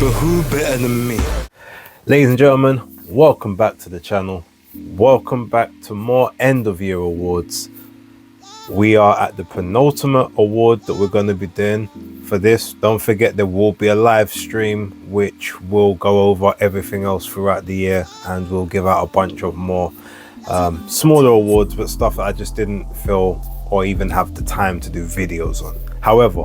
But who better than me? Ladies and gentlemen, welcome back to the channel. Welcome back to more end of year awards. We are at the penultimate award that we're going to be doing for this. Don't forget there will be a live stream which will go over everything else throughout the year, and we'll give out a bunch of more smaller awards, but stuff that I just didn't feel or even have the time to do videos on. However,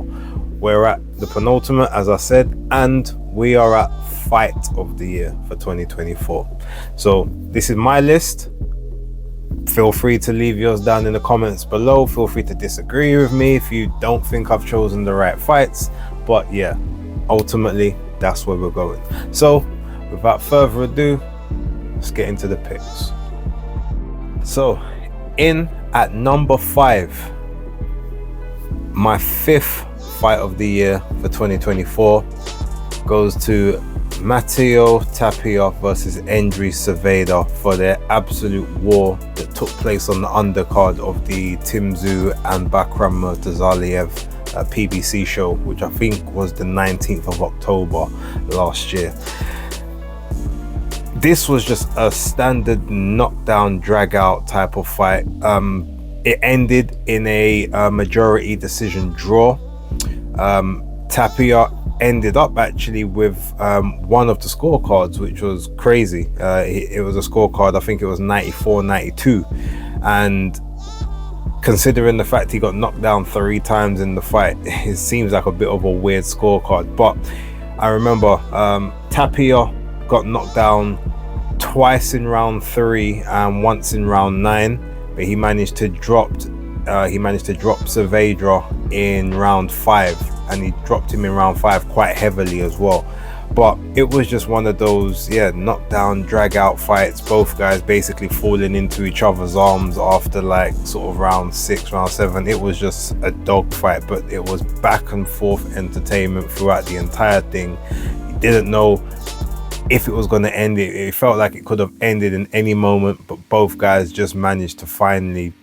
we're at the penultimate, as I said, and we are at fight of the year for 2024. So this is my list. Feel free to leave yours down in the comments below. Feel free to disagree with me if you don't think I've chosen the right fights, but yeah, ultimately that's where we're going. So without further ado, let's get into the picks. So in at number 5, my 5th fight of the year for 2024 goes to Matteo Tapia versus Endri Cerveda for their absolute war that took place on the undercard of the Tim Tszyu and Bakram Murtazaliev PBC show, which I think was the 19th of October last year. This was just a standard knockdown drag out type of fight. It ended in a majority decision draw. Tapia ended up actually with one of the scorecards, which was crazy. It was a scorecard, I think it was 94-92, and considering the fact he got knocked down 3 times in the fight, it seems like a bit of a weird scorecard. But I remember Tapia got knocked down twice in round 3 and once in round 9, but he managed to drop Cerveda in round 5, and he dropped him in round 5 quite heavily as well. But it was just one of those knockdown drag out fights, both guys basically falling into each other's arms after like sort of round 6, round 7. It was just a dog fight, but it was back and forth entertainment throughout the entire thing. You didn't know if it was going to end. It felt like it could have ended in any moment, but both guys just managed to finally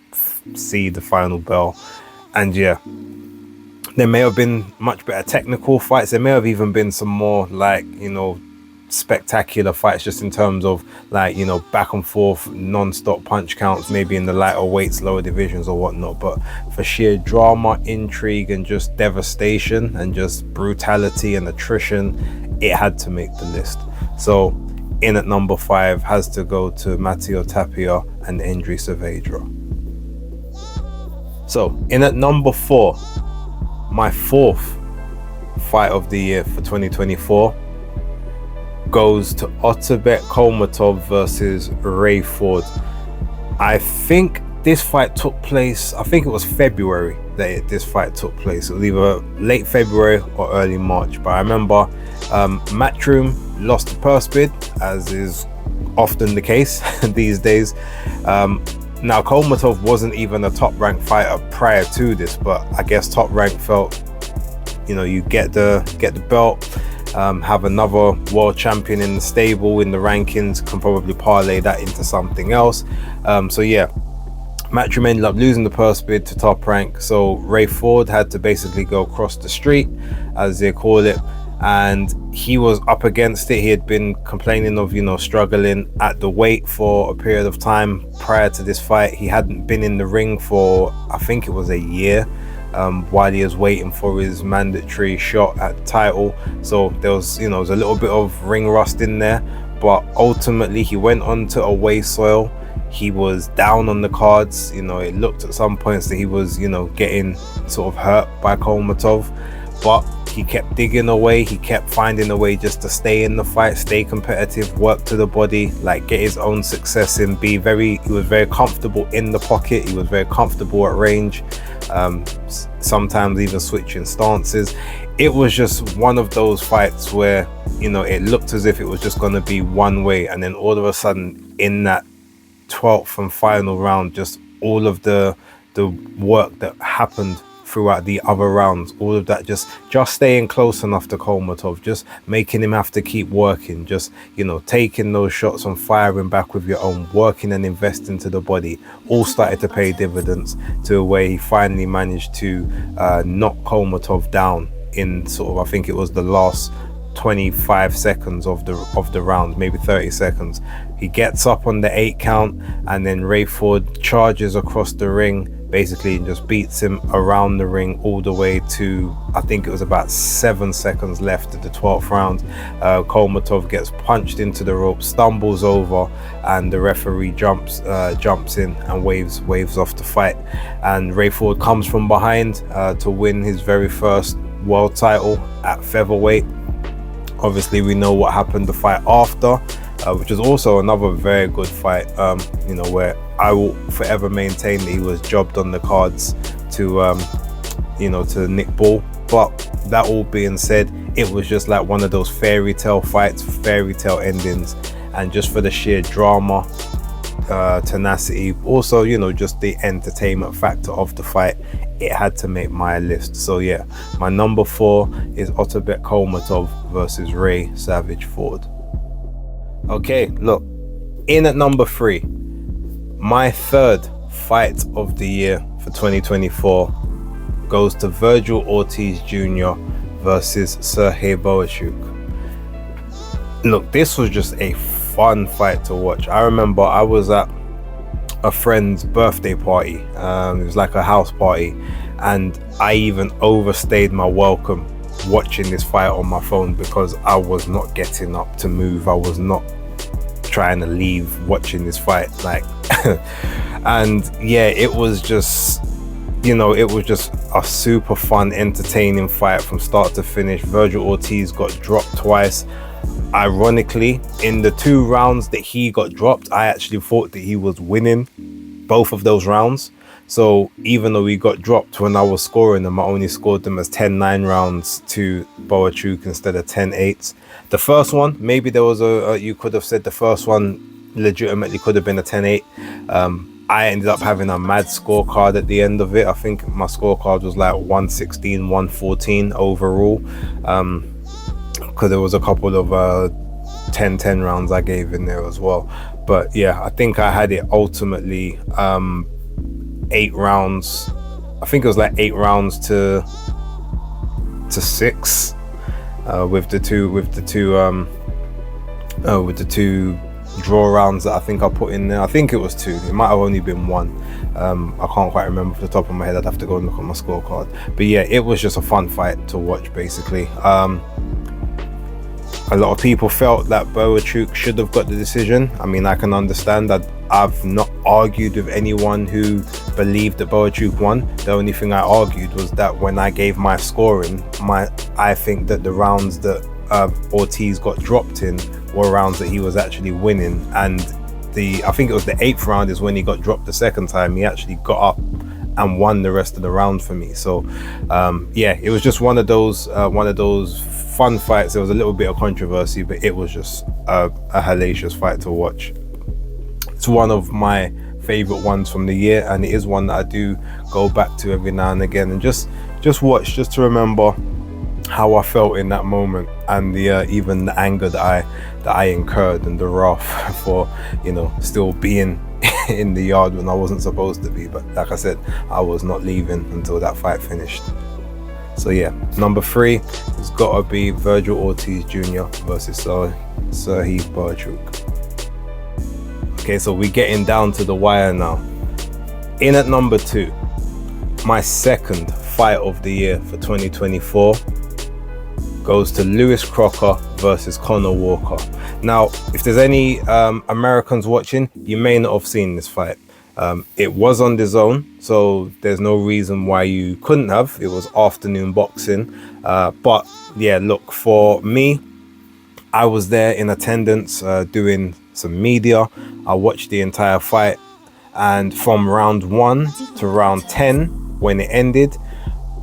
see the final bell. And yeah, there may have been much better technical fights. There may have even been some more like, spectacular fights, just in terms of like, back and forth non-stop punch counts, maybe in the lighter weights, lower divisions or whatnot. But for sheer drama, intrigue, and just devastation and just brutality and attrition, it had to make the list. So in at number 5 has to go to Matteo Tapia and Endri Cerveda. So in at number 4, my 4th fight of the year for 2024 goes to Otabek Kolmatov versus Ray Ford. I think this fight took place, I think it was February that this fight took place. It was either late February or early March, but I remember Matchroom lost the purse bid, as is often the case these days. Now Kolmatov wasn't even a top ranked fighter prior to this, but I guess Top Rank felt, you get the belt, have another world champion in the stable, in the rankings, can probably parlay that into something else. So yeah, Matchroom ended up losing the purse bid to Top Rank, so Ray Ford had to basically go across the street, as they call it, and he was up against it. He had been complaining of struggling at the weight for a period of time prior to this fight. He hadn't been in the ring for, I think it was a year, while he was waiting for his mandatory shot at the title. So there was there was a little bit of ring rust in there, but ultimately he went on to away soil. He was down on the cards. It looked at some points that he was getting sort of hurt by Kolmatov, but he kept digging away. He kept finding a way just to stay in the fight, stay competitive, work to the body, like get his own success in. He was very comfortable in the pocket. He was very comfortable at range. Sometimes even switching stances. It was just one of those fights where it looked as if it was just going to be one way, and then all of a sudden in that 12th and final round, just all of the work that happened throughout the other rounds, all of that, just staying close enough to Kolmatov, just making him have to keep working, just taking those shots and firing back with your own, working and investing to the body, all started to pay dividends to where he finally managed to knock Kolmatov down in sort of, I think it was the last 25 seconds of the round, maybe 30 seconds. He gets up on the 8 count, and then Ray Ford charges across the ring, basically just beats him around the ring all the way to, I think it was about 7 seconds left of the 12th round. Kolmatov gets punched into the rope, stumbles over, and the referee jumps in and waves off the fight. And Ray Ford comes from behind to win his very first world title at featherweight. Obviously, we know what happened the fight after, which is also another very good fight, where I will forever maintain that he was jobbed on the cards to Nick Ball. But that all being said, it was just like one of those fairy tale fights, fairy tale endings, and just for the sheer drama, tenacity, also, just the entertainment factor of the fight, it had to make my list. So yeah, my number 4 is Otabek Kolmatov versus Ray Savage Ford. Okay, look, in at number 3, my third fight of the year for 2024 goes to Virgil Ortiz Jr. versus Sergey Bohachuk. Look, this was just a fun fight to watch. I remember I was at a friend's birthday party. It was like a house party, and I even overstayed my welcome watching this fight on my phone because I was not getting up to move. I was not trying to leave watching this fight, and yeah, it was just a super fun, entertaining fight from start to finish. Virgil Ortiz got dropped twice. Ironically, in the 2 rounds that he got dropped, I actually thought that he was winning both of those rounds. So even though he got dropped, when I was scoring them, I only scored them as 10-9 rounds to Bohachuk instead of 10-8. The first one, maybe there was you could have said the first one legitimately could have been a 10-8. I ended up having a mad scorecard at the end of it. I think my scorecard was like 116, 114 overall. Because there was a couple of 10-10 rounds I gave in there as well. But yeah, I think I had it ultimately 8 rounds. I think it was like 8 rounds to 6 with the two draw rounds that I think I put in there. I think it was 2. It might have only been 1. I can't quite remember off the top of my head. I'd have to go and look at my scorecard. But yeah, it was just a fun fight to watch, basically. A lot of people felt that Bohachuk should have got the decision. I mean, I can understand that. I've not argued with anyone who believed that Bohachuk won. The only thing I argued was that when I gave my scoring, I think that the rounds that Ortiz got dropped in were rounds that he was actually winning. And I think it was the 8th round is when he got dropped the second time. He actually got up and won the rest of the round for me. So yeah, it was just one of those fun fights. There was a little bit of controversy, but it was just a hellacious fight to watch. It's one of my favorite ones from the year, and it is one that I do go back to every now and again and just watch, just to remember how I felt in that moment, and the even the anger that I incurred, and the wrath for still being in the yard when I wasn't supposed to be. But like I said, I was not leaving until that fight finished. So yeah, number 3 has got to be Virgil Ortiz Jr. versus Sergey Bohachuk. Okay, so we're getting down to the wire now. In at number 2, my second fight of the year for 2024 goes to Lewis Crocker versus Conor Walker. Now, if there's any Americans watching, you may not have seen this fight. It was on DAZN, so there's no reason why you couldn't have. It was afternoon boxing. But yeah, look, for me, I was there in attendance doing some media. I watched the entire fight, and from round 1 to round 10, when it ended,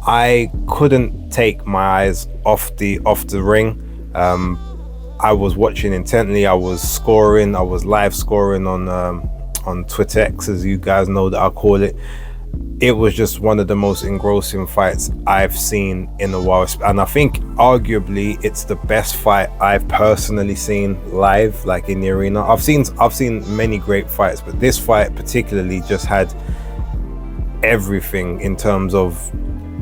I couldn't take my eyes off the ring. I was watching intently. I was scoring. I was live scoring on Twitter X, as you guys know that I call it. It was just one of the most engrossing fights I've seen in a while, and I think arguably it's the best fight I've personally seen live, like in the arena. I've seen many great fights, but this fight particularly just had everything in terms of,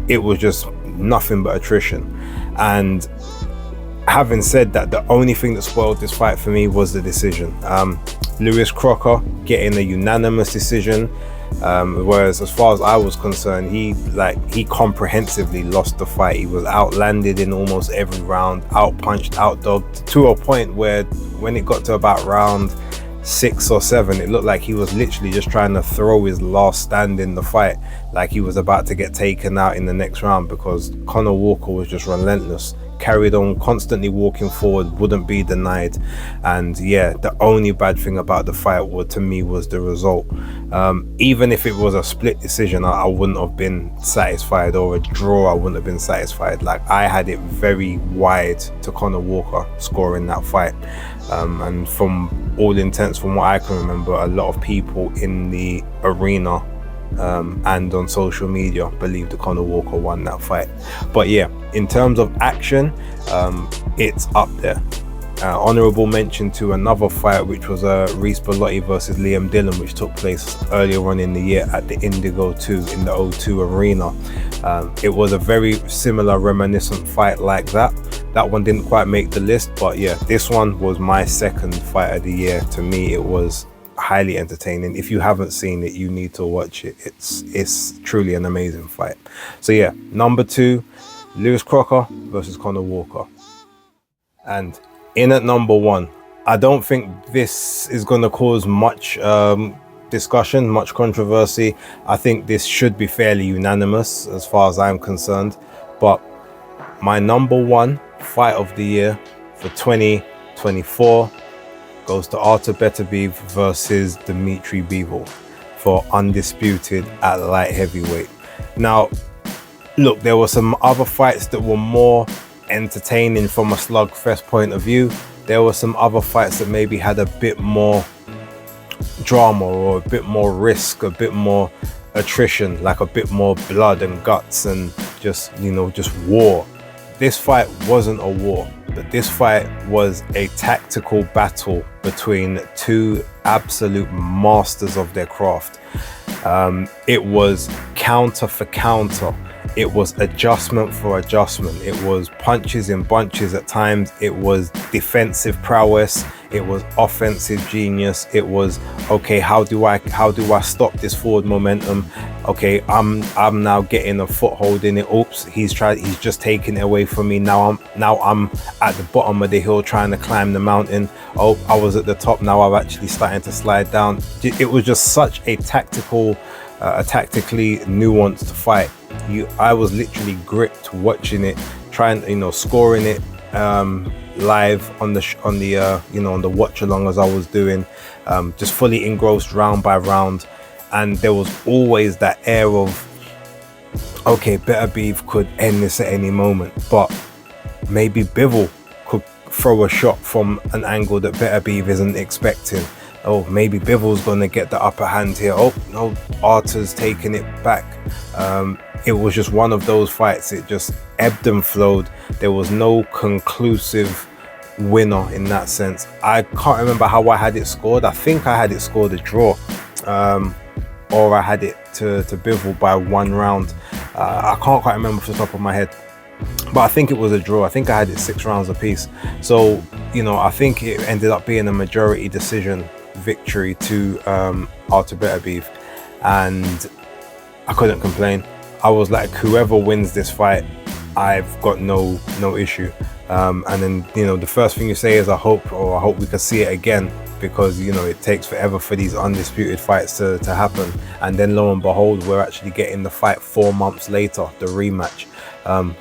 it was just nothing but attrition. And Having said that, the only thing that spoiled this fight for me was the decision. Lewis Crocker getting a unanimous decision, whereas as far as I was concerned, he comprehensively lost the fight. He was outlanded in almost every round, outpunched, outdogged, to a point where when it got to about round 6 or 7, it looked like he was literally just trying to throw his last stand in the fight, like he was about to get taken out in the next round, because Conor Walker was just relentless, carried on, constantly walking forward, wouldn't be denied. And yeah, the only bad thing about the fight to me was the result. Even if it was a split decision, I wouldn't have been satisfied, or a draw, I wouldn't have been satisfied. Like, I had it very wide to Conor Walker scoring that fight, and from all intents, from what I can remember, a lot of people in the arena and on social media believe that Conor Walker won that fight. But yeah, in terms of action, it's up there. Honorable mention to another fight, which was Reece Bellotti versus Liam Dillon, which took place earlier on in the year at the Indigo 2 in the O2 Arena. It was a very similar, reminiscent fight like that. That one didn't quite make the list, but yeah, this one was my second fight of the year. To me, it was highly entertaining. If you haven't seen it, you need to watch it. It's truly an amazing fight. So yeah, number 2, Lewis Crocker versus Conor Walker. And in at number 1, I don't think this is going to cause much discussion, much controversy. I think this should be fairly unanimous as far as I'm concerned. But my number 1 fight of the year for 2024 goes to Artur Beterbiev versus Dimitri Bivol for undisputed at light heavyweight. Now, look, there were some other fights that were more entertaining from a slugfest point of view. There were some other fights that maybe had a bit more drama, or a bit more risk, a bit more attrition, like a bit more blood and guts and just war. This fight wasn't a war, but this fight was a tactical battle between two absolute masters of their craft. It was counter for counter. It was adjustment for adjustment. It was punches in bunches at times. It was defensive prowess. It was offensive genius. It was, okay, how do I stop this forward momentum? Okay, I'm now getting a foothold in it. Oops, he's just taking it away from me. Now I'm at the bottom of the hill trying to climb the mountain. Oh, I was at the top. Now I'm actually starting to slide down. It was just such a tactically nuanced fight. I was literally gripped watching it, scoring it live on the watch along as I was doing, just fully engrossed round by round. And there was always that air of, okay, Beterbiev could end this at any moment, but maybe Bivol could throw a shot from an angle that Beterbiev isn't expecting. Oh, maybe Bivol's gonna get the upper hand here. Oh no, Artur's taking it back. It was just one of those fights. It just ebbed and flowed. There was no conclusive winner in that sense. I can't remember how I had it scored. I think I had it scored a draw, or I had it to Bivol by 1 round. I can't quite remember off the top of my head, but I think it was a draw. I think I had it 6 rounds apiece. So I think it ended up being a majority decision victory to Artur Beterbiev, and I couldn't complain. I was like, whoever wins this fight, I've got no issue. And then the first thing you say is I hope we can see it again, because it takes forever for these undisputed fights to happen. And then lo and behold, we're actually getting the fight 4 months later, the rematch. On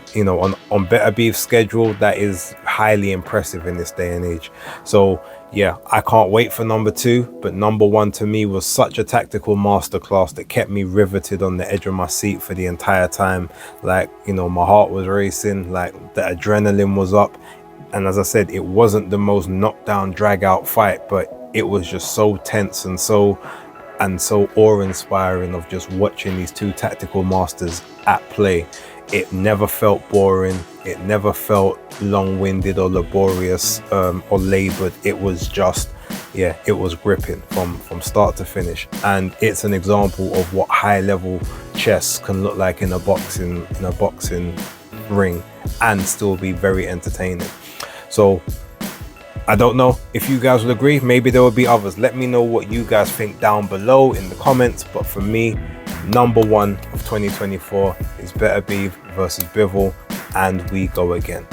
Beterbiev's schedule, that is highly impressive in this day and age. So yeah, I can't wait for number 2, but number 1 to me was such a tactical masterclass that kept me riveted on the edge of my seat for the entire time. Like, my heart was racing, like the adrenaline was up. And as I said, it wasn't the most knockdown, drag out fight, but it was just so tense and so awe-inspiring of just watching these two tactical masters at play. It never felt boring. It never felt long-winded or laborious or labored. It was just, it was gripping from start to finish. And it's an example of what high-level chess can look like in a boxing ring, and still be very entertaining. So I don't know if you guys would agree. Maybe there will be others. Let me know what you guys think down below in the comments. But for me, number one of 2024 is Better Be versus Bivol, and we go again.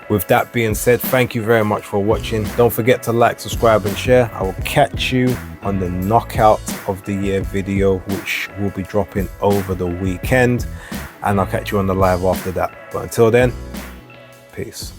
With that being said, thank you very much for watching. Don't forget to like, subscribe and share. I will catch you on the knockout of the year video, which will be dropping over the weekend, and I'll catch you on the live after that. But until then, peace.